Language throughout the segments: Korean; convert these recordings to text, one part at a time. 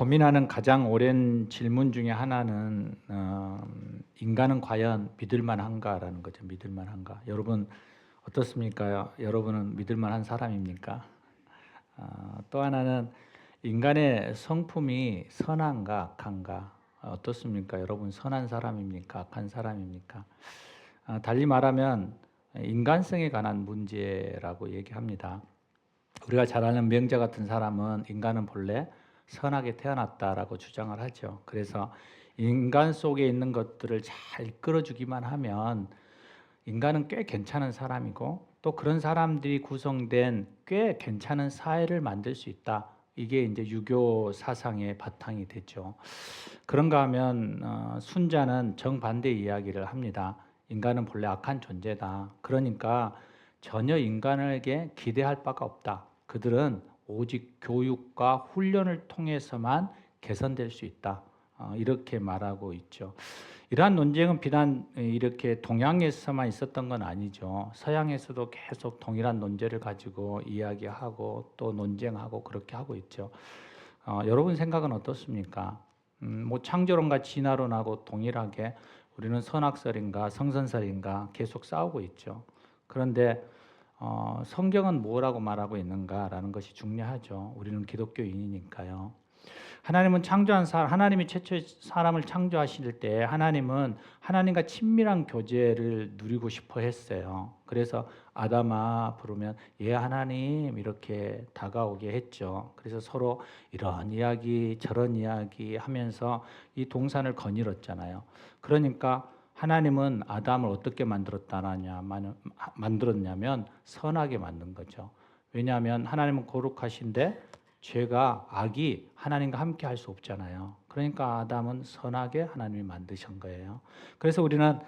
고민하는 가장 오랜 질문 중에 하나는 인간은 과연 믿을 만한가라는 거죠. 믿을 만한가? 여러분 어떻습니까? 여러분은 믿을 만한 사람입니까? 또 하나는 인간의 성품이 선한가 악한가? 어떻습니까? 여러분 선한 사람입니까? 악한 사람입니까? 달리 말하면 인간성에 관한 문제라고 얘기합니다. 우리가 잘 아는 명자 같은 사람은 인간은 본래 선하게 태어났다라고 주장을 하죠. 그래서 인간 속에 있는 것들을 잘 이끌어주기만 하면 인간은 꽤 괜찮은 사람이고 또 그런 사람들이 구성된 꽤 괜찮은 사회를 만들 수 있다. 이게 이제 유교 사상의 바탕이 되죠. 그런가 하면 순자는 정반대 이야기를 합니다. 인간은 본래 악한 존재다. 그러니까 전혀 인간에게 기대할 바가 없다. 그들은 오직 교육과 훈련을 통해서만 개선될 수 있다. 이렇게 말하고 있죠. 이러한 논쟁은 비단 이렇게 동양에서만 있었던 건 아니죠. 서양에서도 계속 동일한 논제를 가지고 이야기하고 또 논쟁하고 그렇게 하고 있죠. 여러분 생각은 어떻습니까? 뭐 창조론과 진화론하고 동일하게 우리는 선악설인가 성선설인가 계속 싸우고 있죠. 그런데 성경은 뭐라고 말하고 있는가라는 것이 중요하죠. 우리는 기독교인이니까요. 하나님은 하나님이 최초의 사람을 창조하실 때 하나님은 하나님과 친밀한 교제를 누리고 싶어 했어요. 그래서 아담아 부르면 예 하나님 이렇게 다가오게 했죠. 그래서 서로 이런 이야기 저런 이야기 하면서 이 동산을 거닐었잖아요. 그러니까 하나님은 아담을 어떻게 만들었냐면 선하게 만든 거죠. 왜냐하면 하나님은 거룩하신데 죄가 악이 하나님과 함께 할 수 없잖아요. 그러니까 아담은 선하게 하나님이 만드신 거예요. 그래서 우리는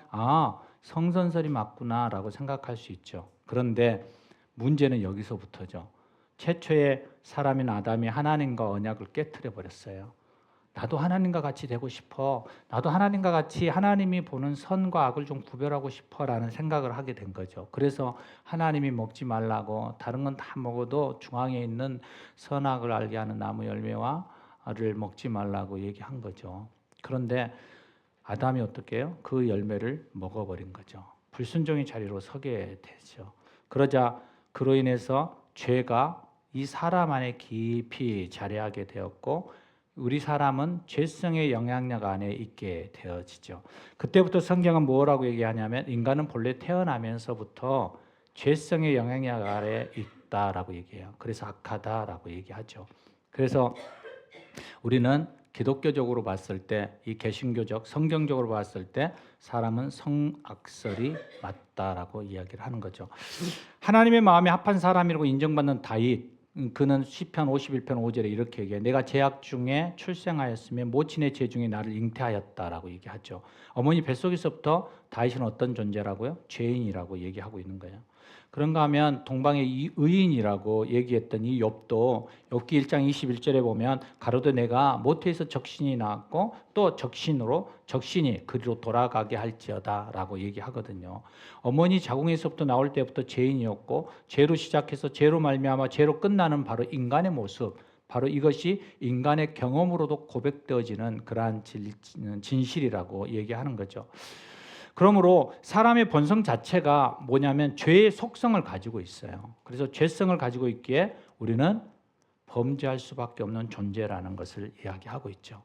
성선설이 맞구나라고 생각할 수 있죠. 그런데 문제는 여기서부터죠. 최초의 사람인 아담이 하나님과 언약을 깨트려 버렸어요. 나도 하나님과 같이 되고 싶어. 나도 하나님과 같이 하나님이 보는 선과 악을 좀 구별하고 싶어라는 생각을 하게 된 거죠. 그래서 하나님이 먹지 말라고 다른 건 다 먹어도 중앙에 있는 선악을 알게 하는 나무 열매와를 먹지 말라고 얘기한 거죠. 그런데 아담이 어떻게 해요? 그 열매를 먹어버린 거죠. 불순종의 자리로 서게 되죠. 그러자 그로 인해서 죄가 이 사람 안에 깊이 자리하게 되었고 우리 사람은 죄성의 영향력 안에 있게 되어지죠. 그때부터 성경은 뭐라고 얘기하냐면 인간은 본래 태어나면서부터 죄성의 영향력 아래 있다라고 얘기해요. 그래서 악하다라고 얘기하죠. 그래서 우리는 기독교적으로 봤을 때, 이 개신교적, 성경적으로 봤을 때 사람은 성악설이 맞다라고 이야기를 하는 거죠. 하나님의 마음에 합한 사람이라고 인정받는 다윗, 그는 시편 51편 5절에 이렇게 얘기해요. 내가 제약 중에 출생하였으며 모친의 제 중에 나를 잉태하였다라고 얘기하죠. 어머니 뱃속에서부터 다윗은 어떤 존재라고요? 죄인이라고 얘기하고 있는 거예요. 그런가 하면 동방의 의인이라고 얘기했던 이 욥도 욥기 1장 21절에 보면 가로되 내가 모태에서 적신이 나왔고 또 적신이 그리로 돌아가게 할지어다라고 얘기하거든요. 어머니 자궁에서부터 나올 때부터 죄인이었고 죄로 시작해서 죄로 말미암아 죄로 끝나는 바로 인간의 모습, 바로 이것이 인간의 경험으로도 고백되어지는 그러한 진실이라고 얘기하는 거죠. 그러므로 사람의 본성 자체가 뭐냐면 죄의 속성을 가지고 있어요. 그래서 죄성을 가지고 있기에 우리는 범죄할 수밖에 없는 존재라는 것을 이야기하고 있죠.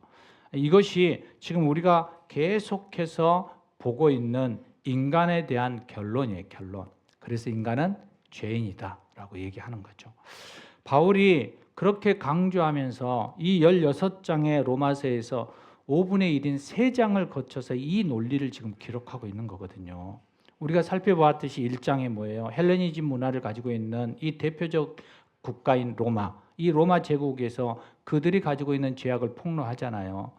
이것이 지금 우리가 계속해서 보고 있는 인간에 대한 결론이에요. 결론. 그래서 인간은 죄인이다라고 얘기하는 거죠. 바울이 그렇게 강조하면서 이 16장의 로마서에서 5분의 1인 3장을 거쳐서 이 논리를 지금 기록하고 있는 거거든요. 우리가 살펴보았듯이 1장에 뭐예요? 헬레니즘 문화를 가지고 있는 이 대표적 국가인 로마, 이 로마 제국에서 그들이 가지고 있는 죄악을 폭로하잖아요.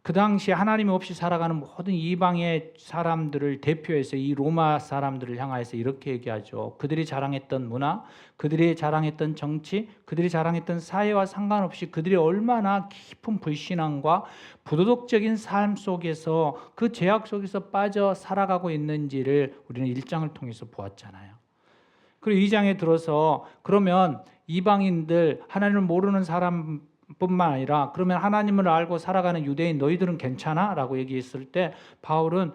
그 당시에 하나님 없이 살아가는 모든 이방의 사람들을 대표해서 이 로마 사람들을 향하여서 이렇게 얘기하죠. 그들이 자랑했던 문화, 그들이 자랑했던 정치, 그들이 자랑했던 사회와 상관없이 그들이 얼마나 깊은 불신앙과 부도덕적인 삶 속에서 그 죄악 속에서 빠져 살아가고 있는지를 우리는 1장을 통해서 보았잖아요. 그리고 2장에 들어서 그러면 이방인들, 하나님을 모르는 사람 뿐만 아니라 그러면 하나님을 알고 살아가는 유대인 너희들은 괜찮아? 라고 얘기했을 때 바울은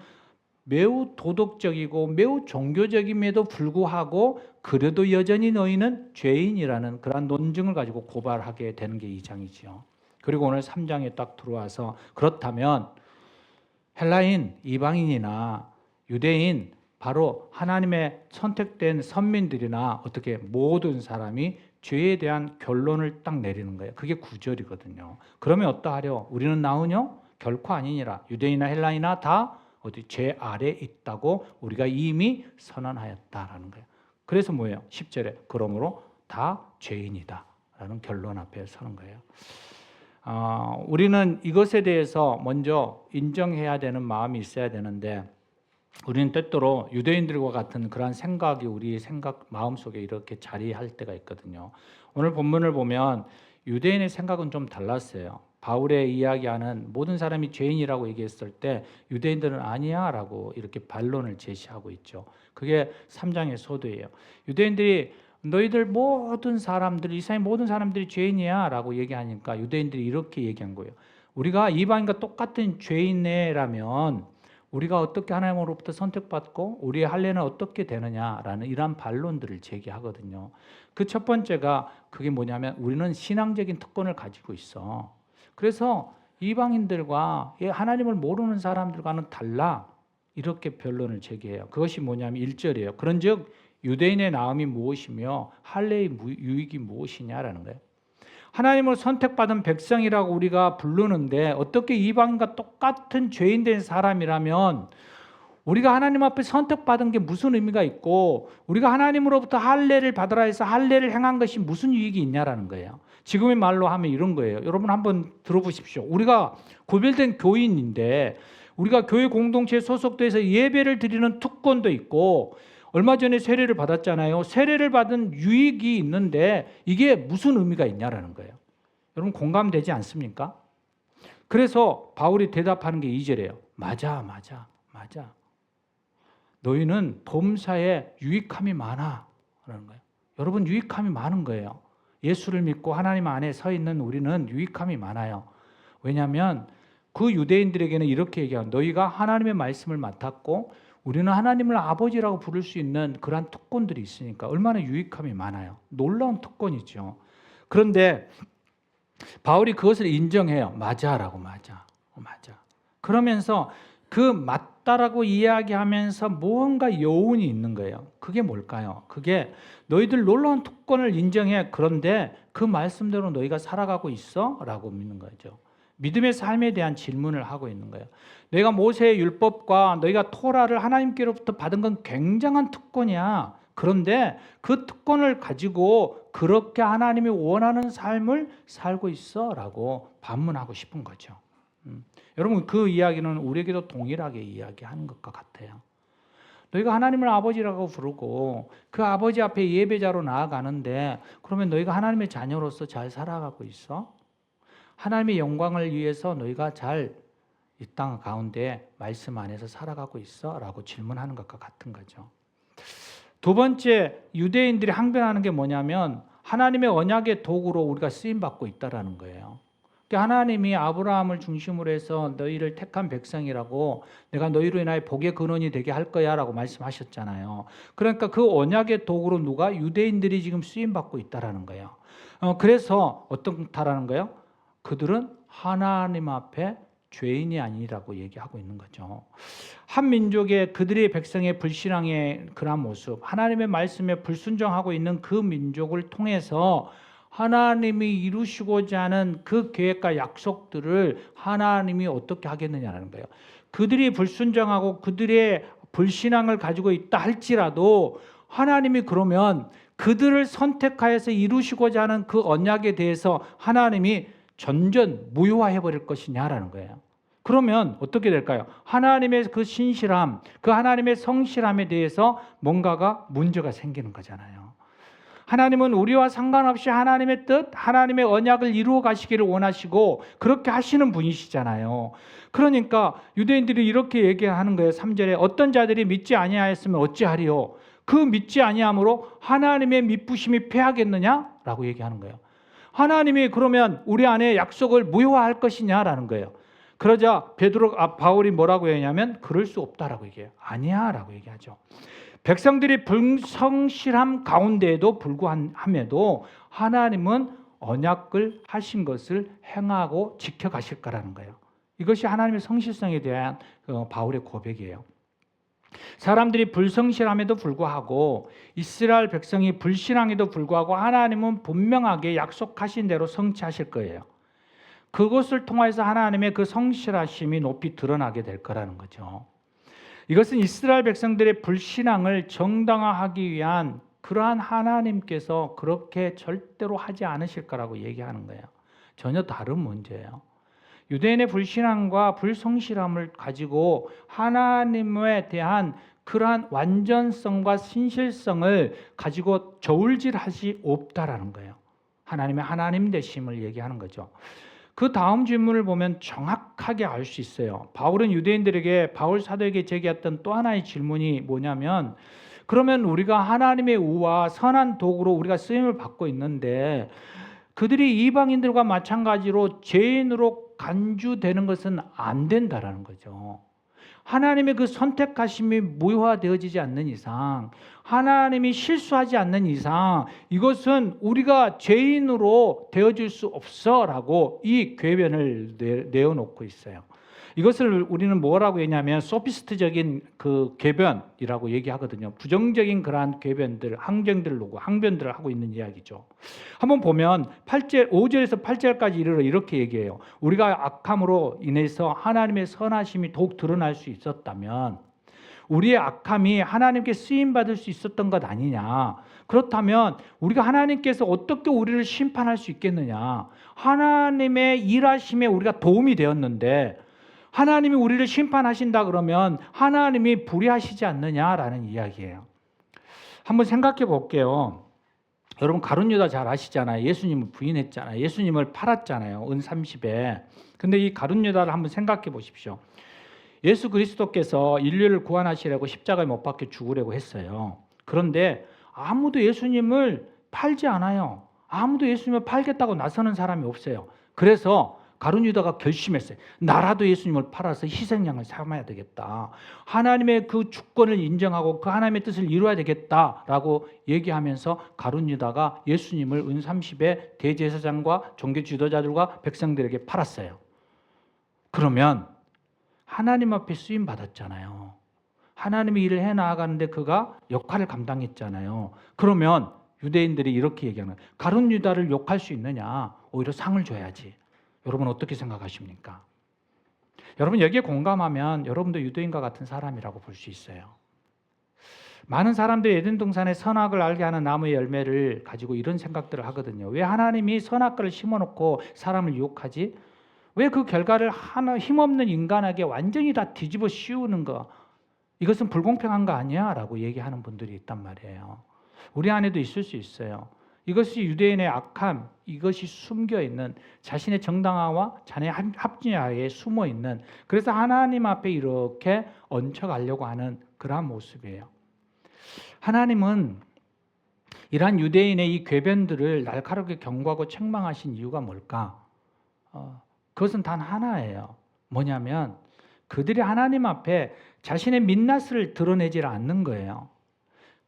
매우 도덕적이고 매우 종교적임에도 불구하고 그래도 여전히 너희는 죄인이라는 그런 논증을 가지고 고발하게 되는 게 2장이죠. 그리고 오늘 3장에 딱 들어와서 그렇다면 헬라인, 이방인이나 유대인 바로 하나님의 선택된 선민들이나 어떻게 모든 사람이 죄에 대한 결론을 딱 내리는 거예요. 그게 9절이거든요. 그러면 어떠하려? 우리는 나으뇨? 결코 아니니라. 유대인이나 헬라인이나 다 어디 죄 아래 있다고 우리가 이미 선언하였다라는 거예요. 그래서 뭐예요? 10절에 그러므로 다 죄인이다 라는 결론 앞에 서는 거예요. 우리는 이것에 대해서 먼저 인정해야 되는 마음이 있어야 되는데 우리는 때때로 유대인들과 같은 그런 생각이 우리 마음속에 이렇게 자리할 때가 있거든요. 오늘 본문을 보면 유대인의 생각은 좀 달랐어요. 바울의 이야기하는 모든 사람이 죄인이라고 얘기했을 때 유대인들은 아니야 라고 이렇게 반론을 제시하고 있죠. 그게 3장의 소두예요. 유대인들이 너희들 모든 사람들이, 이 세상의 모든 사람들이 죄인이야 라고 얘기하니까 유대인들이 이렇게 얘기한 거예요. 우리가 이방인과 똑같은 죄인네라면 우리가 어떻게 하나님으로부터 선택받고 우리의 할례는 어떻게 되느냐라는 이러한 반론들을 제기하거든요. 그 첫 번째가 그게 뭐냐면 우리는 신앙적인 특권을 가지고 있어. 그래서 이방인들과 하나님을 모르는 사람들과는 달라. 이렇게 변론을 제기해요. 그것이 뭐냐면 1절이에요. 그런즉 유대인의 나음이 무엇이며 할례의 유익이 무엇이냐라는 거예요. 하나님을 선택받은 백성이라고 우리가 부르는데 어떻게 이방인과 똑같은 죄인된 사람이라면 우리가 하나님 앞에 선택받은 게 무슨 의미가 있고 우리가 하나님으로부터 할례를 받으라 해서 할례를 행한 것이 무슨 유익이 있냐라는 거예요. 지금의 말로 하면 이런 거예요. 여러분 한번 들어보십시오. 우리가 구별된 교인인데 우리가 교회 공동체에 소속돼서 예배를 드리는 특권도 있고 얼마 전에 세례를 받았잖아요. 세례를 받은 유익이 있는데 이게 무슨 의미가 있냐라는 거예요. 여러분 공감되지 않습니까? 그래서 바울이 대답하는 게 2절이에요. 맞아. 너희는 범사에 유익함이 많아 라는 거예요. 여러분 유익함이 많은 거예요. 예수를 믿고 하나님 안에 서 있는 우리는 유익함이 많아요. 왜냐하면 그 유대인들에게는 이렇게 얘기해요. 너희가 하나님의 말씀을 맡았고 우리는 하나님을 아버지라고 부를 수 있는 그러한 특권들이 있으니까 얼마나 유익함이 많아요. 놀라운 특권이죠. 그런데 바울이 그것을 인정해요. 맞아라고 맞아. 그러면서 그 맞다라고 이야기하면서 무언가 여운이 있는 거예요. 그게 뭘까요? 그게 너희들 놀라운 특권을 인정해. 그런데 그 말씀대로 너희가 살아가고 있어? 라고 묻는 거죠. 믿음의 삶에 대한 질문을 하고 있는 거예요. 너희가 모세의 율법과 너희가 토라를 하나님께로부터 받은 건 굉장한 특권이야. 그런데 그 특권을 가지고 그렇게 하나님이 원하는 삶을 살고 있어? 라고 반문하고 싶은 거죠. 여러분 그 이야기는 우리에게도 동일하게 이야기하는 것과 같아요. 너희가 하나님을 아버지라고 부르고 그 아버지 앞에 예배자로 나아가는데 그러면 너희가 하나님의 자녀로서 잘 살아가고 있어? 하나님의 영광을 위해서 너희가 잘 이 땅 가운데 말씀 안에서 살아가고 있어? 라고 질문하는 것과 같은 거죠. 두 번째 유대인들이 항변하는 게 뭐냐면 하나님의 언약의 도구로 우리가 쓰임받고 있다는 거예요. 하나님이 아브라함을 중심으로 해서 너희를 택한 백성이라고 내가 너희로 인하여 복의 근원이 되게 할 거야 라고 말씀하셨잖아요. 그러니까 그 언약의 도구로 누가? 유대인들이 지금 쓰임받고 있다는 거예요. 그래서 어떻다라는 거예요? 그들은 하나님 앞에 죄인이 아니라고 얘기하고 있는 거죠. 한 민족의 그들의 백성의 불신앙의 그런 모습, 하나님의 말씀에 불순종하고 있는 그 민족을 통해서 하나님이 이루시고자 하는 그 계획과 약속들을 하나님이 어떻게 하겠느냐는 거예요. 그들이 불순종하고 그들의 불신앙을 가지고 있다 할지라도 하나님이 그러면 그들을 선택하여서 이루시고자 하는 그 언약에 대해서 하나님이 전전 무효화해 버릴 것이냐라는 거예요. 그러면 어떻게 될까요? 하나님의 그 신실함, 그 하나님의 성실함에 대해서 뭔가가 문제가 생기는 거잖아요. 하나님은 우리와 상관없이 하나님의 뜻, 하나님의 언약을 이루어 가시기를 원하시고 그렇게 하시는 분이시잖아요. 그러니까 유대인들이 이렇게 얘기하는 거예요. 3절에 어떤 자들이 믿지 아니하였으면 어찌하리요? 그 믿지 아니함으로 하나님의 미쁘심이 패하겠느냐라고 얘기하는 거예요. 하나님이 그러면 우리 안에 약속을 무효화할 것이냐라는 거예요. 그러자 바울이 뭐라고 했냐면 그럴 수 없다라고 얘기해요. 아니야라고 얘기하죠. 백성들이 불성실함 가운데에도 불구함에도 하나님은 언약을 하신 것을 행하고 지켜가실 거라는 거예요. 이것이 하나님의 성실성에 대한 바울의 고백이에요. 사람들이 불성실함에도 불구하고 이스라엘 백성이 불신앙에도 불구하고 하나님은 분명하게 약속하신 대로 성취하실 거예요. 그것을 통해서 하나님의 그 성실하심이 높이 드러나게 될 거라는 거죠. 이것은 이스라엘 백성들의 불신앙을 정당화하기 위한 그러한 하나님께서 그렇게 절대로 하지 않으실 거라고 얘기하는 거예요. 전혀 다른 문제예요. 유대인의 불신앙과 불성실함을 가지고 하나님에 대한 그러한 완전성과 신실성을 가지고 저울질하시 없다라는 거예요. 하나님의 하나님 되심을 얘기하는 거죠. 그 다음 질문을 보면 정확하게 알 수 있어요. 바울은 유대인들에게 바울 사도에게 제기했던 또 하나의 질문이 뭐냐면 그러면 우리가 하나님의 우와 선한 도구로 우리가 쓰임을 받고 있는데 그들이 이방인들과 마찬가지로 죄인으로 간주되는 것은 안 된다라는 거죠. 하나님의 그 선택하심이 무효화되어지지 않는 이상, 하나님이 실수하지 않는 이상 이것은 우리가 죄인으로 되어질 수 없어라고 이 궤변을 내어놓고 있어요. 이것을 우리는 뭐라고 했냐면 소피스트적인 그 궤변이라고 얘기하거든요. 부정적인 그러한 궤변들, 항변들을 하고 있는 이야기죠. 한번 보면 5절에서 8절까지 이르러 이렇게 얘기해요. 우리가 악함으로 인해서 하나님의 선하심이 더욱 드러날 수 있었다면 우리의 악함이 하나님께 쓰임받을 수 있었던 것 아니냐. 그렇다면 우리가 하나님께서 어떻게 우리를 심판할 수 있겠느냐. 하나님의 일하심에 우리가 도움이 되었는데 하나님이 우리를 심판하신다 그러면 하나님이 불의하시지 않느냐라는 이야기예요. 한번 생각해 볼게요. 여러분 가룟 유다 잘 아시잖아요. 예수님을 부인했잖아요. 예수님을 팔았잖아요. 은 30에. 근데 이 가룟 유다를 한번 생각해 보십시오. 예수 그리스도께서 인류를 구원하시려고 십자가에 못 박혀 죽으려고 했어요. 그런데 아무도 예수님을 팔지 않아요. 아무도 예수님을 팔겠다고 나서는 사람이 없어요. 그래서 가룟 유다가 결심했어요. 나라도 예수님을 팔아서 희생양을 삼아야 되겠다. 하나님의 그 주권을 인정하고 그 하나님의 뜻을 이루어야 되겠다라고 얘기하면서 가룟 유다가 예수님을 은 30에 대제사장과 종교 지도자들과 백성들에게 팔았어요. 그러면 하나님 앞에 쓰임 받았잖아요. 하나님의 일을 해나가는데 그가 역할을 감당했잖아요. 그러면 유대인들이 이렇게 얘기하는 거예요. 가룟 유다를 욕할 수 있느냐? 오히려 상을 줘야지. 여러분 어떻게 생각하십니까? 여러분 여기에 공감하면 여러분도 유대인과 같은 사람이라고 볼 수 있어요. 많은 사람들이 에덴 동산의 선악을 알게 하는 나무의 열매를 가지고 이런 생각들을 하거든요. 왜 하나님이 선악과를 심어놓고 사람을 유혹하지? 왜 그 결과를 힘없는 인간에게 완전히 다 뒤집어 씌우는 거? 이것은 불공평한 거 아니야? 라고 얘기하는 분들이 있단 말이에요. 우리 안에도 있을 수 있어요. 이것이 유대인의 악함, 이것이 숨겨있는 자신의 정당화와 자신의 합리화에 숨어있는, 그래서 하나님 앞에 이렇게 얹혀가려고 하는 그러한 모습이에요. 하나님은 이러한 유대인의 이 궤변들을 날카롭게 경고하고 책망하신 이유가 뭘까? 그것은 단 하나예요. 뭐냐면 그들이 하나님 앞에 자신의 민낯을 드러내지 않는 거예요.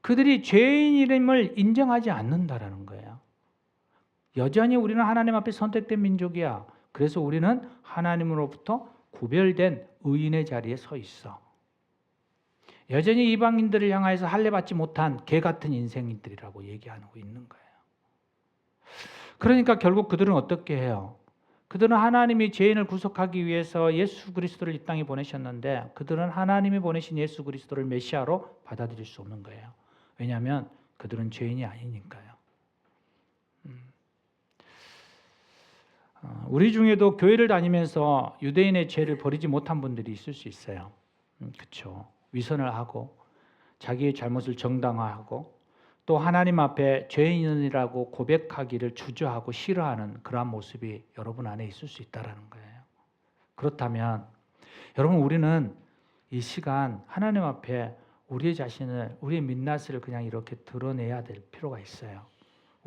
그들이 죄인임을 인정하지 않는다라는 거예요. 여전히 우리는 하나님 앞에 선택된 민족이야. 그래서 우리는 하나님으로부터 구별된 의인의 자리에 서 있어. 여전히 이방인들을 향해서 할례받지 못한 개 같은 인생들이라고 얘기하고 있는 거예요. 그러니까 결국 그들은 어떻게 해요? 그들은 하나님이 죄인을 구속하기 위해서 예수 그리스도를 이 땅에 보내셨는데 그들은 하나님이 보내신 예수 그리스도를 메시아로 받아들일 수 없는 거예요. 왜냐하면 그들은 죄인이 아니니까요. 우리 중에도 교회를 다니면서 유대인의 죄를 버리지 못한 분들이 있을 수 있어요. 그렇죠. 위선을 하고 자기의 잘못을 정당화하고 또 하나님 앞에 죄인이라고 고백하기를 주저하고 싫어하는 그러한 모습이 여러분 안에 있을 수 있다는 거예요. 그렇다면 여러분 우리는 이 시간 하나님 앞에 우리의 자신을, 우리의 민낯을 그냥 이렇게 드러내야 될 필요가 있어요.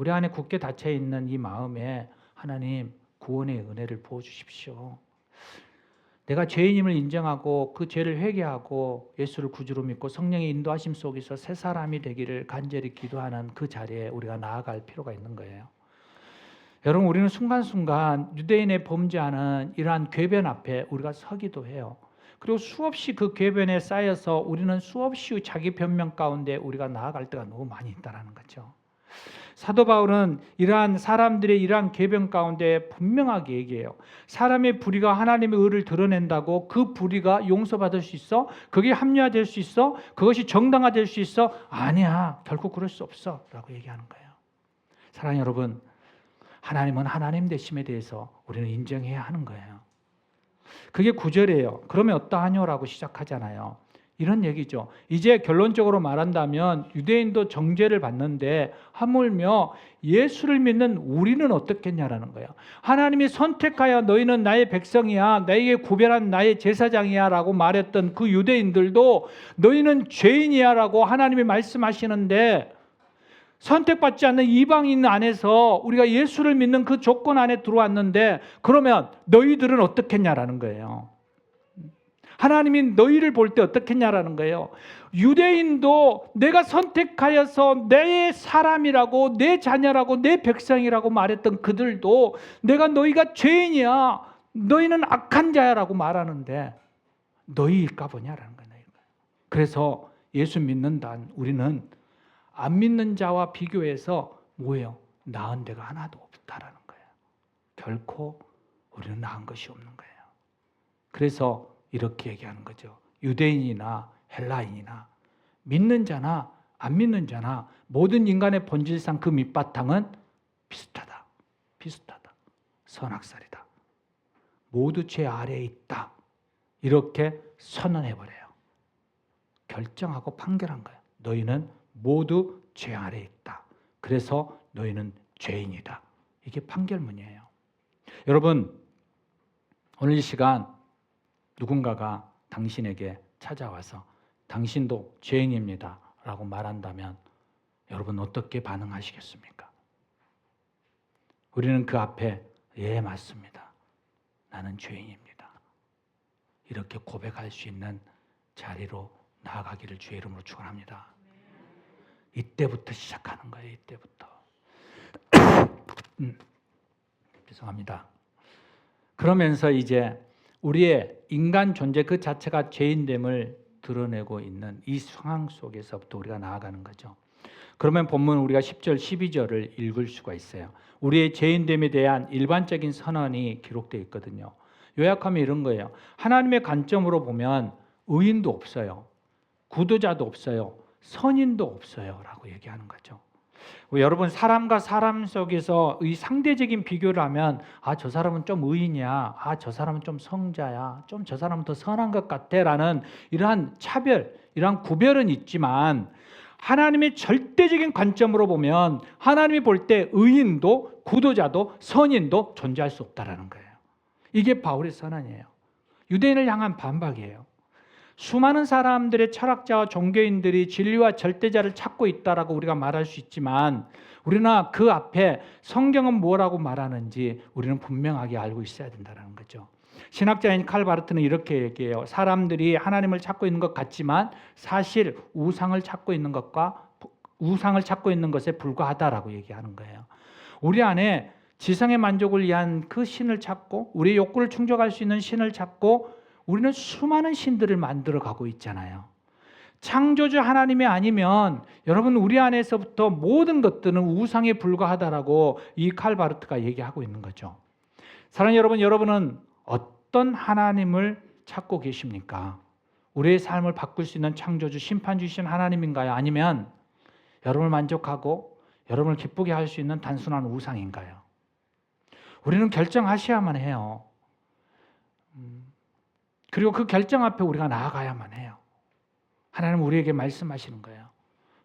우리 안에 굳게 닫혀 있는 이 마음에 하나님 구원의 은혜를 부어주십시오. 내가 죄인임을 인정하고 그 죄를 회개하고 예수를 구주로 믿고 성령의 인도하심 속에서 새 사람이 되기를 간절히 기도하는 그 자리에 우리가 나아갈 필요가 있는 거예요. 여러분, 우리는 순간순간 유대인의 범죄하는 이러한 궤변 앞에 우리가 서기도 해요. 그리고 수없이 그 궤변에 쌓여서 우리는 수없이 자기 변명 가운데 우리가 나아갈 때가 너무 많이 있다는 거죠. 사도 바울은 이러한 사람들의 이러한 궤변 가운데 분명하게 얘기해요. 사람의 불의가 하나님의 의를 드러낸다고 그 불의가 용서받을 수 있어? 그게 합리화될 수 있어? 그것이 정당화될 수 있어? 아니야, 결코 그럴 수 없어 라고 얘기하는 거예요. 사랑하는 여러분, 하나님은 하나님 되심에 대해서 우리는 인정해야 하는 거예요. 그게 9절이에요. 그러면 어떠하뇨라고 시작하잖아요. 이런 얘기죠. 이제 결론적으로 말한다면 유대인도 정죄를 받는데 하물며 예수를 믿는 우리는 어떻겠냐라는 거예요. 하나님이 선택하여 너희는 나의 백성이야, 나에게 구별한 나의 제사장이야 라고 말했던 그 유대인들도 너희는 죄인이야 라고 하나님이 말씀하시는데, 선택받지 않는 이방인 안에서 우리가 예수를 믿는 그 조건 안에 들어왔는데 그러면 너희들은 어떻겠냐라는 거예요. 하나님이 너희를 볼 때 어떻겠냐라는 거예요. 유대인도 내가 선택하여서 내 사람이라고, 내 자녀라고, 내 백성이라고 말했던 그들도 내가 너희가 죄인이야, 너희는 악한 자야라고 말하는데 너희일까 보냐라는 거예요. 그래서 예수 믿는다 우리는 안 믿는 자와 비교해서 뭐예요? 나은 데가 하나도 없다라는 거예요. 결코 우리는 나은 것이 없는 거예요. 그래서 이렇게 얘기하는 거죠. 유대인이나 헬라인이나 믿는 자나 안 믿는 자나 모든 인간의 본질상 그 밑바탕은 비슷하다. 비슷하다. 선악살이다. 모두 죄 아래에 있다. 이렇게 선언해버려요. 결정하고 판결한 거예요. 너희는 모두 죄 아래에 있다. 그래서 너희는 죄인이다. 이게 판결문이에요. 여러분, 오늘 이 시간 누군가가 당신에게 찾아와서 당신도 죄인입니다 라고 말한다면 여러분 어떻게 반응하시겠습니까? 우리는 그 앞에 예, 맞습니다. 나는 죄인입니다. 이렇게 고백할 수 있는 자리로 나아가기를 주의 이름으로 축원합니다. 이때부터 시작하는 거예요. 이때부터. 죄송합니다. 그러면서 이제 우리의 인간 존재 그 자체가 죄인됨을 드러내고 있는 이 상황 속에서부터 우리가 나아가는 거죠. 그러면 본문 우리가 10절, 12절을 읽을 수가 있어요. 우리의 죄인됨에 대한 일반적인 선언이 기록되어 있거든요. 요약하면 이런 거예요. 하나님의 관점으로 보면 의인도 없어요. 구도자도 없어요. 선인도 없어요 라고 얘기하는 거죠. 여러분, 사람과 사람 속에서 이 상대적인 비교를 하면 저 사람은 좀 의인이야, 저 사람은 좀 성자야, 좀 저 사람은 더 선한 것 같아 라는 이러한 차별, 이러한 구별은 있지만 하나님의 절대적인 관점으로 보면 하나님이 볼 때 의인도 구도자도 선인도 존재할 수 없다라는 거예요. 이게 바울의 선언이에요. 유대인을 향한 반박이에요. 수많은 사람들의 철학자와 종교인들이 진리와 절대자를 찾고 있다라고 우리가 말할 수 있지만 우리나 그 앞에 성경은 뭐라고 말하는지 우리는 분명하게 알고 있어야 된다는 거죠. 신학자인 칼 바르트는 이렇게 얘기해요. 사람들이 하나님을 찾고 있는 것 같지만 사실 우상을 찾고 있는 것에 불과하다라고 얘기하는 거예요. 우리 안에 지성의 만족을 위한 그 신을 찾고 우리의 욕구를 충족할 수 있는 신을 찾고 우리는 수많은 신들을 만들어 가고 있잖아요. 창조주 하나님이 아니면 여러분 우리 안에서부터 모든 것들은 우상에 불과하다라고 이 칼 바르트가 얘기하고 있는 거죠. 사랑하는 여러분, 여러분은 어떤 하나님을 찾고 계십니까? 우리의 삶을 바꿀 수 있는 창조주, 심판주이신 하나님인가요? 아니면 여러분을 만족하고 여러분을 기쁘게 할 수 있는 단순한 우상인가요? 우리는 결정하셔야만 해요. 그리고 그 결정 앞에 우리가 나아가야만 해요. 하나님은 우리에게 말씀하시는 거예요.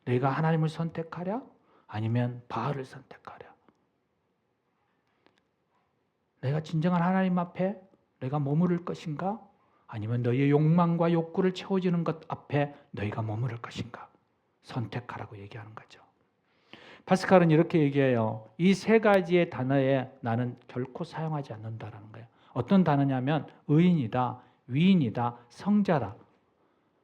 너희가 하나님을 선택하랴? 아니면 바알을 선택하랴? 내가 진정한 하나님 앞에 너희가 머무를 것인가? 아니면 너희의 욕망과 욕구를 채워주는 것 앞에 너희가 머무를 것인가? 선택하라고 얘기하는 거죠. 파스칼은 이렇게 얘기해요. 이 세 가지의 단어에 나는 결코 사용하지 않는다라는 거예요. 어떤 단어냐면 의인이다, 위인이다, 성자다.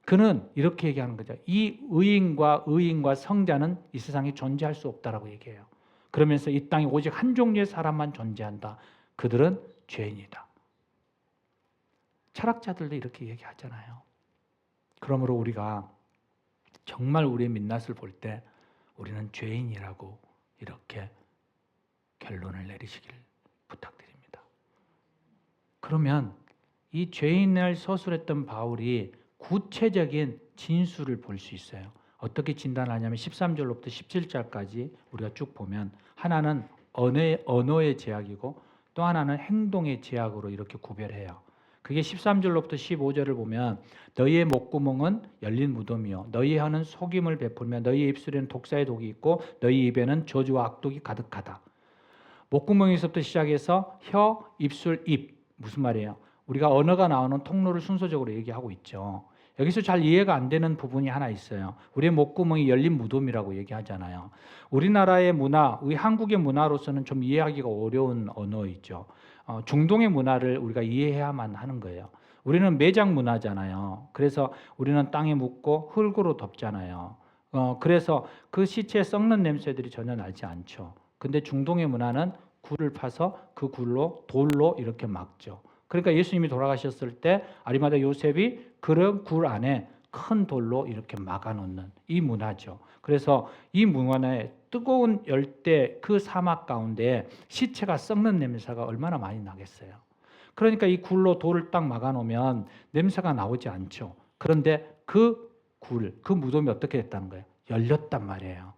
그는 이렇게 얘기하는 거죠. 이 의인과 성자는 이 세상에 존재할 수 없다라고 얘기해요. 그러면서 이 땅에 오직 한 종류의 사람만 존재한다. 그들은 죄인이다. 철학자들도 이렇게 얘기하잖아요. 그러므로 우리가 정말 우리의 민낯을 볼 때 우리는 죄인이라고 이렇게 결론을 내리시길 부탁드립니다. 그러면 이 죄인을 서술했던 바울이 구체적인 진술을 볼 수 있어요. 어떻게 진단하냐면 13절로부터 17절까지 우리가 쭉 보면 하나는 언어의 제약이고 또 하나는 행동의 제약으로 이렇게 구별해요. 그게 13절로부터 15절을 보면 너희의 목구멍은 열린 무덤이요 너희 혀는 속임을 베풀며 너희 입술에는 독사의 독이 있고 너희 입에는 저주와 악독이 가득하다. 목구멍에서부터 시작해서 혀, 입술, 입 무슨 말이에요? 우리가 언어가 나오는 통로를 순서적으로 얘기하고 있죠. 여기서 잘 이해가 안 되는 부분이 하나 있어요. 우리의 목구멍이 열린 무덤이라고 얘기하잖아요. 우리나라의 문화, 우리 한국의 문화로서는 좀 이해하기가 어려운 언어이죠. 중동의 문화를 우리가 이해해야만 하는 거예요. 우리는 매장 문화잖아요. 그래서 우리는 땅에 묻고 흙으로 덮잖아요. 그래서 그 시체에 썩는 냄새들이 전혀 나지 않죠. 근데 중동의 문화는 굴을 파서 그 굴로 돌로 이렇게 막죠. 그러니까 예수님이 돌아가셨을 때 아리마다 요셉이 그런 굴 안에 큰 돌로 이렇게 막아놓는 이 문화죠. 그래서 이 문화에 뜨거운 열대 그 사막 가운데 시체가 썩는 냄새가 얼마나 많이 나겠어요. 그러니까 이 굴로 돌을 딱 막아놓으면 냄새가 나오지 않죠. 그런데 그 굴, 그 무덤이 어떻게 됐다는 거예요? 열렸단 말이에요.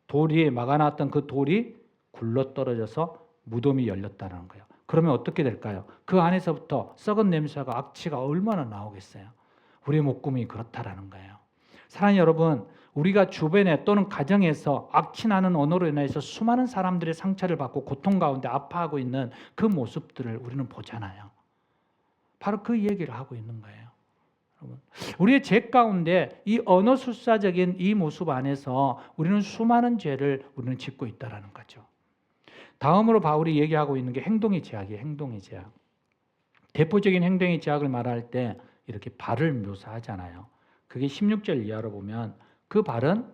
돌이 막아놨던 그 돌이 굴러 떨어져서 무덤이 열렸다는 거예요. 그러면 어떻게 될까요? 그 안에서부터 썩은 냄새가 악취가 얼마나 나오겠어요. 우리의 목구멍이 그렇다라는 거예요. 사랑하는 여러분, 우리가 주변에 또는 가정에서 악취나는 언어로 인해서 수많은 사람들의 상처를 받고 고통 가운데 아파하고 있는 그 모습들을 우리는 보잖아요. 바로 그 얘기를 하고 있는 거예요. 우리의 죄 가운데 이 언어술사적인 이 모습 안에서 우리는 수많은 죄를 우리는 짓고 있다는 거죠. 다음으로 바울이 얘기하고 있는 게 행동의 제약이에요. 행동의 제약. 대표적인 행동의 제약을 말할 때 이렇게 발을 묘사하잖아요. 그게 16절 이하로 보면 그 발은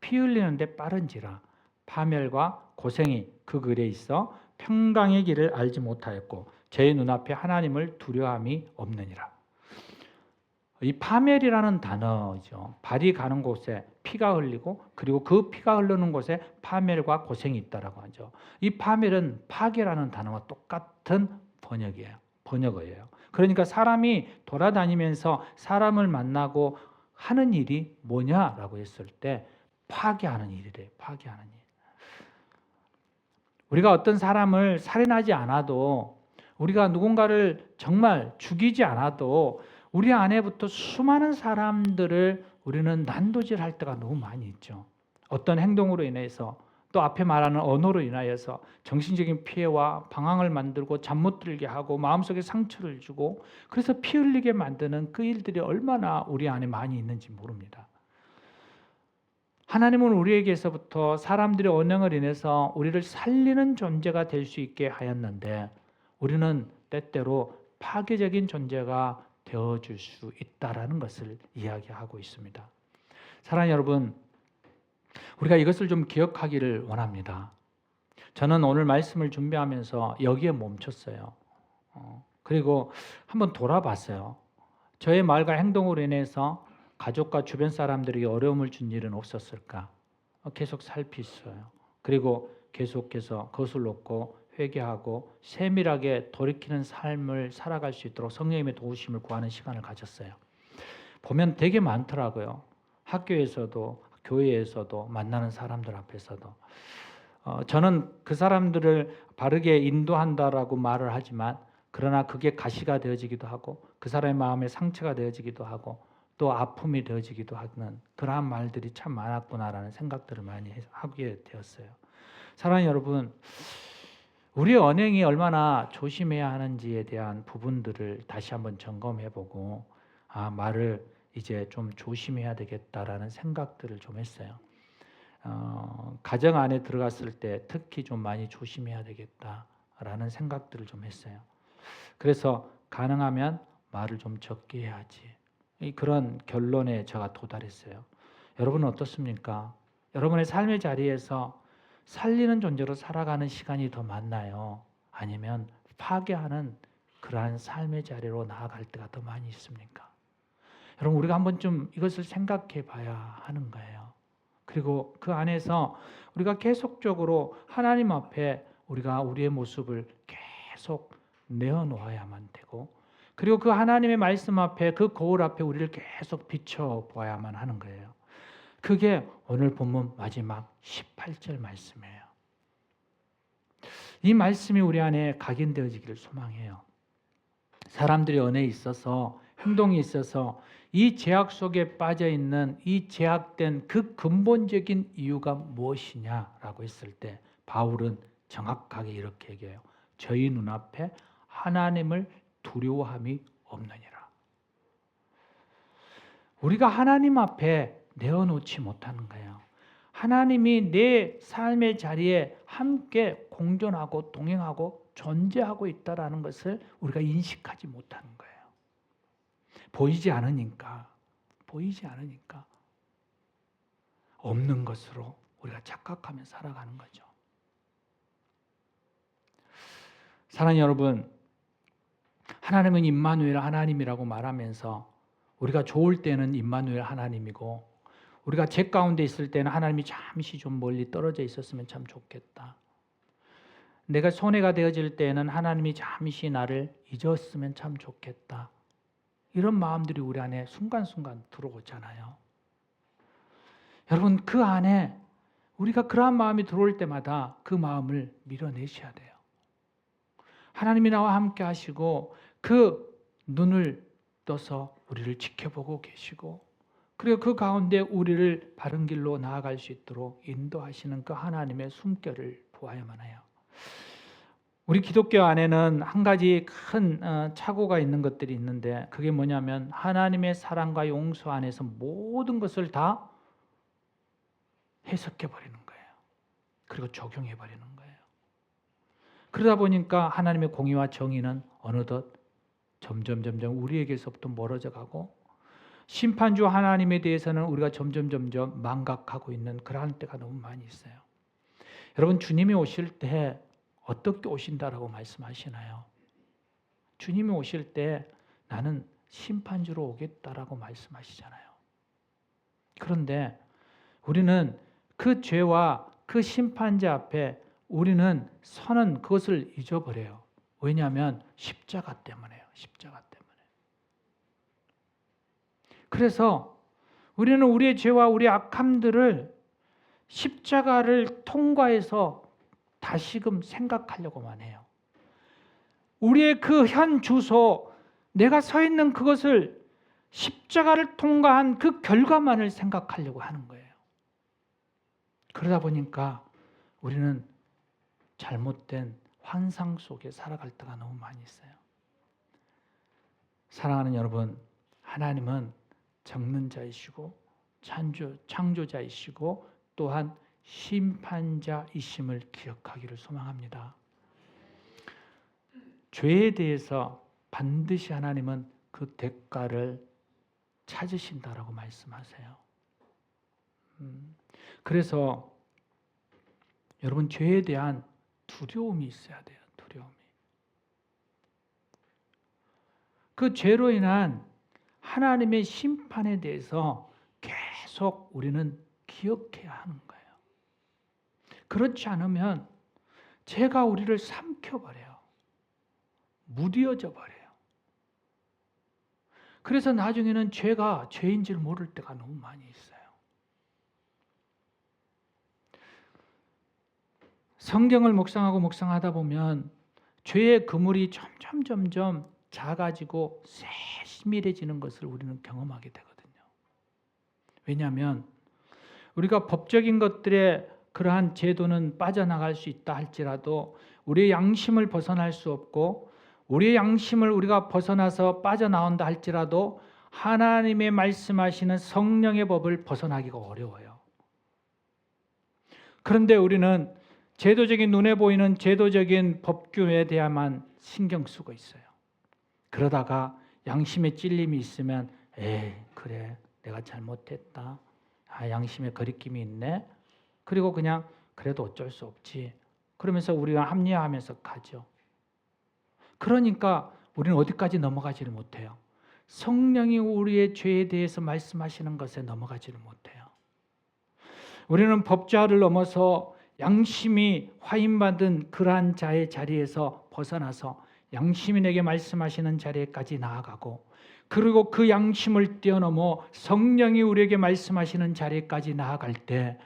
피 흘리는데 빠른지라 파멸과 고생이 그 글에 있어 평강의 길을 알지 못하였고 제 눈앞에 하나님을 두려움이 없느니라. 이 파멸이라는 단어죠. 발이 가는 곳에 피가 흘리고 그리고 그 피가 흐르는 곳에 파멸과 고생이 있다라고 하죠. 이 파멸은 파괴라는 단어와 똑같은 번역어예요. 그러니까 사람이 돌아다니면서 사람을 만나고 하는 일이 뭐냐라고 했을 때 파괴하는 일이래요. 파괴하는 일. 우리가 어떤 사람을 살인하지 않아도 우리가 누군가를 정말 죽이지 않아도 우리 안에부터 수많은 사람들을 우리는 난도질할 때가 너무 많이 있죠. 어떤 행동으로 인해서 또 앞에 말하는 언어로 인하여서 정신적인 피해와 방황을 만들고 잠 못 들게 하고 마음속에 상처를 주고 그래서 피 흘리게 만드는 그 일들이 얼마나 우리 안에 많이 있는지 모릅니다. 하나님은 우리에게서부터 사람들의 언행을 인해서 우리를 살리는 존재가 될 수 있게 하였는데 우리는 때때로 파괴적인 존재가 되어줄 수 있다라는 것을 이야기하고 있습니다. 사랑하는 여러분, 우리가 이것을 좀 기억하기를 원합니다. 저는 오늘 말씀을 준비하면서 여기에 멈췄어요. 그리고 한번 돌아봤어요. 저의 말과 행동으로 인해서 가족과 주변 사람들에게 어려움을 준 일은 없었을까? 계속 살피어요. 그리고 계속해서 그것을 놓고 회개하고 세밀하게 돌이키는 삶을 살아갈 수 있도록 성령님의 도우심을 구하는 시간을 가졌어요. 보면 되게 많더라고요. 학교에서도 교회에서도 만나는 사람들 앞에서도. 저는 그 사람들을 바르게 인도한다라고 말을 하지만 그러나 그게 가시가 되어지기도 하고 그 사람의 마음에 상처가 되어지기도 하고 또 아픔이 되어지기도 하는 그러한 말들이 참 많았구나라는 생각들을 많이 하게 되었어요. 사랑하는 여러분, 우리의 언행이 얼마나 조심해야 하는지에 대한 부분들을 다시 한번 점검해보고 말을 이제 좀 조심해야 되겠다라는 생각들을 좀 했어요. 가정 안에 들어갔을 때 특히 좀 많이 조심해야 되겠다라는 생각들을 좀 했어요. 그래서 가능하면 말을 좀 적게 해야지. 그런 결론에 제가 도달했어요. 여러분은 어떻습니까? 여러분의 삶의 자리에서 살리는 존재로 살아가는 시간이 더 많나요? 아니면 파괴하는 그러한 삶의 자리로 나아갈 때가 더 많이 있습니까? 여러분, 우리가 한번 좀 이것을 생각해 봐야 하는 거예요. 그리고 그 안에서 우리가 계속적으로 하나님 앞에 우리가 우리의 모습을 계속 내어놓아야만 되고, 그리고 그 하나님의 말씀 앞에, 그 거울 앞에 우리를 계속 비춰보아야만 하는 거예요. 그게 오늘 본문 마지막 18절 말씀이에요. 이 말씀이 우리 안에 각인되어지기를 소망해요. 사람들의 언어에 있어서, 행동에 있어서 이 제약 속에 빠져 있는 이 제약된 그 근본적인 이유가 무엇이냐라고 했을 때 바울은 정확하게 이렇게 얘기해요. 저희 눈앞에 하나님을 두려워함이 없느니라. 우리가 하나님 앞에 내어놓지 못하는 거예요. 하나님이 내 삶의 자리에 함께 공존하고 동행하고 존재하고 있다는 것을 우리가 인식하지 못하는 거예요. 보이지 않으니까 없는 것으로 우리가 착각하며 살아가는 거죠. 사랑하는 여러분, 하나님은 임마누엘 하나님이라고 말하면서 우리가 좋을 때는 임마누엘 하나님이고, 우리가 죄 가운데 있을 때는 하나님이 잠시 좀 멀리 떨어져 있었으면 참 좋겠다. 내가 손해가 되어질 때는 하나님이 잠시 나를 잊었으면 참 좋겠다. 이런 마음들이 우리 안에 순간순간 들어오잖아요. 여러분, 그 안에 우리가 그러한 마음이 들어올 때마다 그 마음을 밀어내셔야 돼요. 하나님이 나와 함께 하시고 그 눈을 떠서 우리를 지켜보고 계시고, 그리고 그 가운데 우리를 바른 길로 나아갈 수 있도록 인도하시는 그 하나님의 숨결을 보아야만 해요. 우리 기독교 안에는 한 가지 큰 착오가 있는 것들이 있는데, 그게 뭐냐면 하나님의 사랑과 용서 안에서 모든 것을 다 해석해버리는 거예요. 그리고 적용해버리는 거예요. 그러다 보니까 하나님의 공의와 정의는 어느덧 점점 우리에게서부터 멀어져 가고, 심판주 하나님에 대해서는 우리가 점점 망각하고 있는 그러한 때가 너무 많이 있어요. 여러분, 주님이 오실 때 어떻게 오신다라고 말씀하시나요? 주님이 오실 때 나는 심판주로 오겠다라고 말씀하시잖아요. 그런데 우리는 그 죄와 그 심판자 앞에 우리는 서는 그것을 잊어버려요. 왜냐하면 십자가 때문에요. 십자가 때문에. 그래서 우리는 우리의 죄와 우리의 악함들을 십자가를 통과해서 다시금 생각하려고만 해요. 우리의 그 현 주소, 내가 서 있는 그것을 십자가를 통과한 그 결과만을 생각하려고 하는 거예요. 그러다 보니까 우리는 잘못된 환상 속에 살아갈 때가 너무 많이 있어요. 사랑하는 여러분, 하나님은 적는 자이시고 창조자이시고 또한 심판자이심을 기억하기를 소망합니다. 죄에 대해서 반드시 하나님은 그 대가를 찾으신다라고 말씀하세요. 그래서 여러분, 죄에 대한 두려움이 있어야 돼요. 두려움이. 그 죄로 인한 하나님의 심판에 대해서 계속 우리는 기억해야 하는 거예요. 그렇지 않으면 죄가 우리를 삼켜버려요. 무뎌져 버려요. 그래서 나중에는 죄가 죄인 줄 모를 때가 너무 많이 있어요. 성경을 묵상하다 보면 죄의 그물이 점점 작아지고 세밀해지는 것을 우리는 경험하게 되거든요. 왜냐하면 우리가 법적인 것들에 그러한 제도는 빠져나갈 수 있다 할지라도 우리의 양심을 벗어날 수 없고, 우리의 양심을 우리가 벗어나서 빠져나온다 할지라도 하나님의 말씀하시는 성령의 법을 벗어나기가 어려워요. 그런데 우리는 제도적인 눈에 보이는 제도적인 법규에 대해만 신경 쓰고 있어요. 그러다가 양심의 찔림이 있으면 에이 그래 내가 잘못했다. 양심의 거리낌이 있네. 그리고 그냥 그래도 어쩔 수 없지. 그러면서 우리가 합리화하면서 가죠. 그러니까 우리는 어디까지 넘어가지를 못해요. 성령이 우리의 죄에 대해서 말씀하시는 것에 넘어가지를 못해요. 우리는 법좌를 넘어서 양심이 화인받은 그러한 자의 자리에서 벗어나서 양심이 내게 말씀하시는 자리에까지 나아가고, 그리고 그 양심을 뛰어넘어 성령이 우리에게 말씀하시는 자리에까지 나아갈 때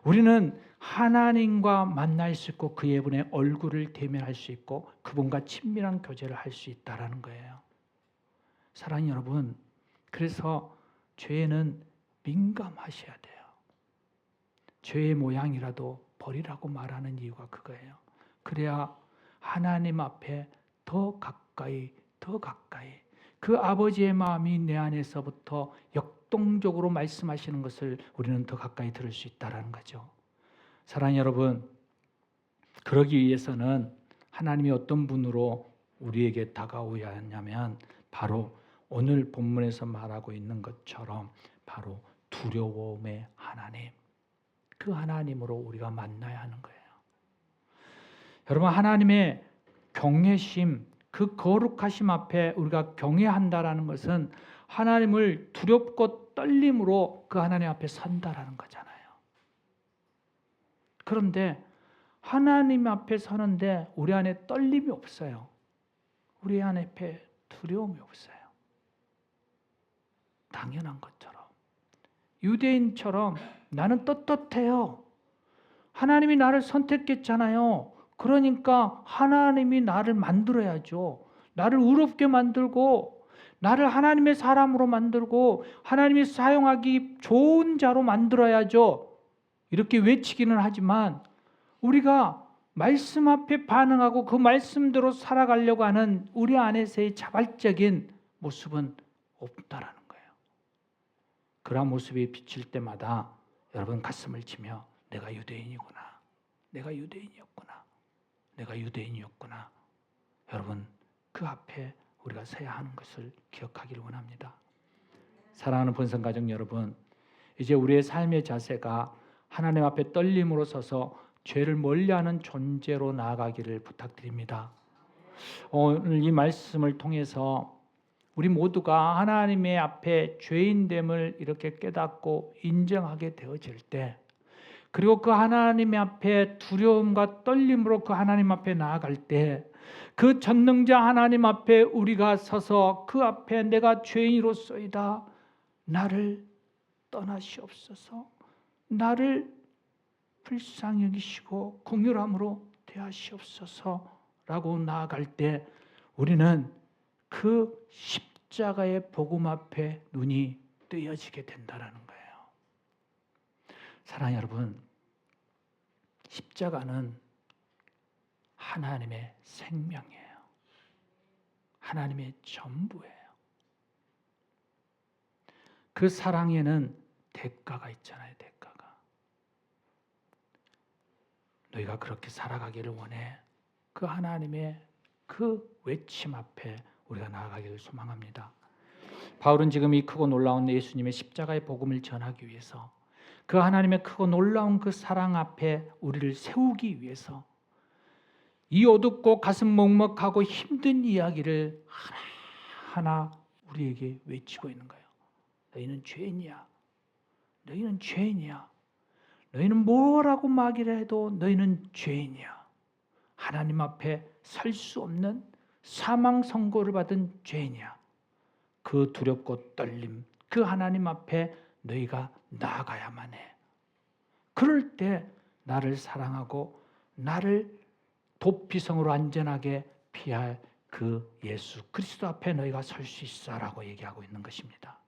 우리는 하나님과 만날 수 있고 그의 분의 얼굴을 대면할 수 있고 그분과 친밀한 교제를 할 수 있다는 거예요. 사랑하는 여러분, 그래서 죄에는 민감하셔야 돼요. 죄의 모양이라도 버리라고 말하는 이유가 그거예요. 그래야 하나님 앞에 더 가까이 그 아버지의 마음이 내 안에서부터 역동적으로 말씀하시는 것을 우리는 더 가까이 들을 수 있다는 거죠. 사랑하는 여러분, 그러기 위해서는 하나님이 어떤 분으로 우리에게 다가오야 하냐면 바로 오늘 본문에서 말하고 있는 것처럼 바로 두려움의 하나님, 그 하나님으로 우리가 만나야 하는 거예요. 여러분, 하나님의 경외심, 그 거룩하심 앞에 우리가 경외한다라는 것은 하나님을 두렵고 떨림으로 그 하나님 앞에 선다라는 거잖아요. 그런데 하나님 앞에 서는데 우리 안에 떨림이 없어요. 우리 안에 두려움이 없어요. 당연한 것처럼. 유대인처럼 나는 떳떳해요. 하나님이 나를 선택했잖아요. 그러니까 하나님이 나를 만들어야죠. 나를 의롭게 만들고 나를 하나님의 사람으로 만들고 하나님이 사용하기 좋은 자로 만들어야죠. 이렇게 외치기는 하지만 우리가 말씀 앞에 반응하고 그 말씀대로 살아가려고 하는 우리 안에서의 자발적인 모습은 없다라는 거예요. 그러한 모습이 비칠 때마다 여러분 가슴을 치며 내가 유대인이구나. 내가 유대인이었구나. 내가 유대인이었구나. 여러분 그 앞에 우리가 서야 하는 것을 기억하기를 원합니다. 사랑하는 본성가족 여러분, 이제 우리의 삶의 자세가 하나님 앞에 떨림으로 서서 죄를 멀리하는 존재로 나아가기를 부탁드립니다. 오늘 이 말씀을 통해서 우리 모두가 하나님의 앞에 죄인됨을 이렇게 깨닫고 인정하게 되어질 때, 그리고 그 하나님 앞에 두려움과 떨림으로 그 하나님 앞에 나아갈 때, 그 전능자 하나님 앞에 우리가 서서 그 앞에 내가 죄인으로서이다, 나를 떠나시옵소서, 나를 불쌍히 여기시고 긍휼함으로 대하시옵소서라고 나아갈 때 우리는 그 십자가의 복음 앞에 눈이 뜨여지게 된다는 거예요. 사랑하는 여러분, 십자가는 하나님의 생명이에요. 하나님의 전부예요. 그 사랑에는 대가가 있잖아요. 대가가. 너희가 그렇게 살아가기를 원해. 그 하나님의 그 외침 앞에 우리가 나아가기를 소망합니다. 바울은 지금 이 크고 놀라운 예수님의 십자가의 복음을 전하기 위해서, 그 하나님의 크고 놀라운 그 사랑 앞에 우리를 세우기 위해서 이 어둡고 가슴 먹먹하고 힘든 이야기를 하나하나 우리에게 외치고 있는 거예요. 너희는 죄인이야. 너희는 죄인이야. 너희는 뭐라고 말이라 해도 너희는 죄인이야. 하나님 앞에 설 수 없는 사망 선고를 받은 죄인이야. 그 두렵고 떨림, 그 하나님 앞에 너희가 나아가야만 해. 그럴 때 나를 사랑하고 나를 도피성으로 안전하게 피할 그 예수 그리스도 앞에 너희가 설 수 있어라고 얘기하고 있는 것입니다.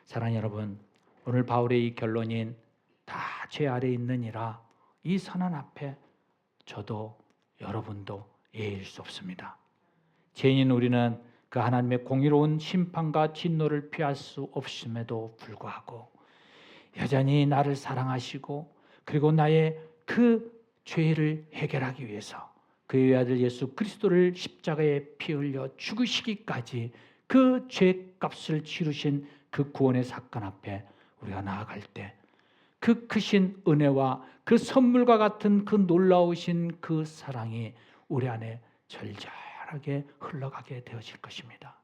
사랑하는 여러분, 오늘 바울의 이 결론인 다 죄 아래 있느니라, 이 선언 앞에 저도 여러분도 예일 수 없습니다. 죄인인 우리는 그 하나님의 공의로운 심판과 진노를 피할 수 없음에도 불구하고 여전히 나를 사랑하시고 그리고 나의 그 죄를 해결하기 위해서 그의 아들 예수 그리스도를 십자가에 피 흘려 죽으시기까지 그 죄값을 치르신 그 구원의 사건 앞에 우리가 나아갈 때 그 크신 은혜와 그 선물과 같은 그 놀라우신 그 사랑이 우리 안에 절절하게 흘러가게 되어질 것입니다.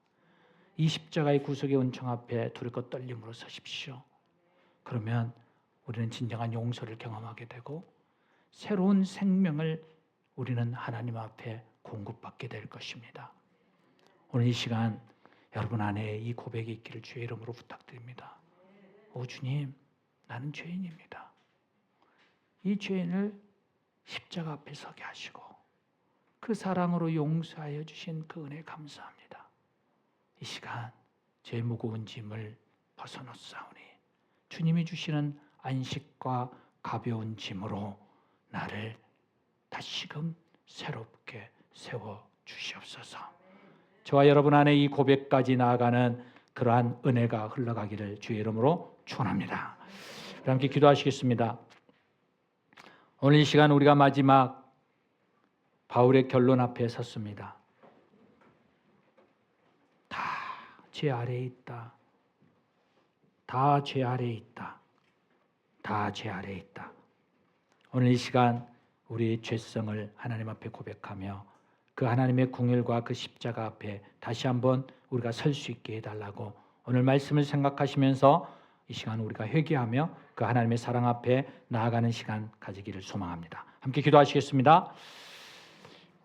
이 십자가의 구속의 은총 앞에 두렵고 떨림으로 서십시오. 그러면 우리는 진정한 용서를 경험하게 되고 새로운 생명을 우리는 하나님 앞에 공급받게 될 것입니다. 오늘 이 시간 여러분 안에 이 고백이 있기를 주의 이름으로 부탁드립니다. 오 주님, 나는 죄인입니다. 이 죄인을 십자가 앞에 서게 하시고 그 사랑으로 용서하여 주신 그 은혜 감사합니다. 이 시간 죄 무거운 짐을 벗어놓사오니 주님이 주시는 안식과 가벼운 짐으로 나를 다시금 새롭게 세워 주시옵소서. 저와 여러분 안에 이 고백까지 나아가는 그러한 은혜가 흘러가기를 주의 이름으로 축원합니다. 함께 기도하시겠습니다. 오늘 이 시간 우리가 마지막 바울의 결론 앞에 섰습니다. 다 죄 아래에 있다. 다 죄 아래에 있다. 다 죄 아래에 있다. 오늘 이 시간 우리의 죄성을 하나님 앞에 고백하며 그 하나님의 궁율과 그 십자가 앞에 다시 한번 우리가 설 수 있게 해달라고 오늘 말씀을 생각하시면서 이 시간 우리가 회개하며 그 하나님의 사랑 앞에 나아가는 시간 가지기를 소망합니다. 함께 기도하시겠습니다.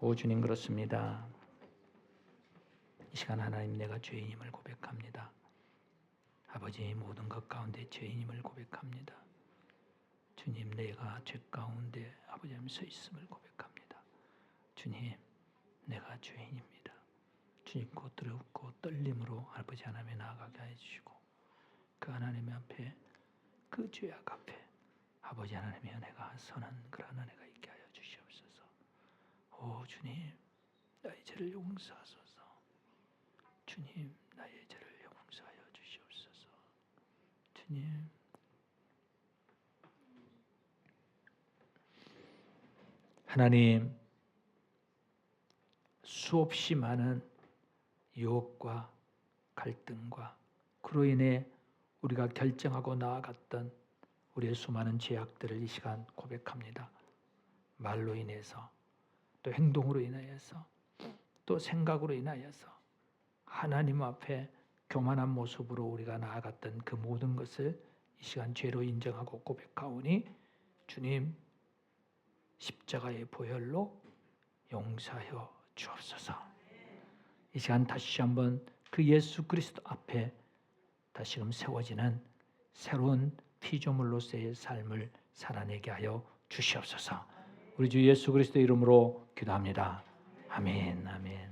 오 주님, 그렇습니다. 이 시간 하나님, 내가 죄인임을 고백합니다. 아버지, 모든 것 가운데 죄인임을 고백합니다. 주님, 내가 죄 가운데 아버지 하나님 서 있음을 고백합니다. 주님, 내가 죄인입니다. 주님, 곧 두렵고 떨림으로 아버지 하나님에 나아가게 해주시고 그 하나님 앞에 그 죄악 앞에 아버지 하나님의 은혜가 서는 그런 은혜가 있게 하여 주시옵소서. 오 주님, 나의 죄를 용서하소서. 주님, 나의 죄를 용서하여 주시옵소서. 주님, 하나님, 수없이 많은 유혹과 갈등과 그로 인해 우리가 결정하고 나아갔던 우리의 수많은 죄악들을 이 시간 고백합니다. 말로 인해서, 또 행동으로 인하여서, 또 생각으로 인하여서 하나님 앞에 교만한 모습으로 우리가 나아갔던 그 모든 것을 이 시간 죄로 인정하고 고백하오니 주님, 십자가의 보혈로 용서하여 주옵소서. 이 시간 다시 한번 그 예수 그리스도 앞에 다시금 세워지는 새로운 피조물로서의 삶을 살아내게 하여 주시옵소서. 우리 주 예수 그리스도 이름으로 기도합니다. 아멘, 아멘.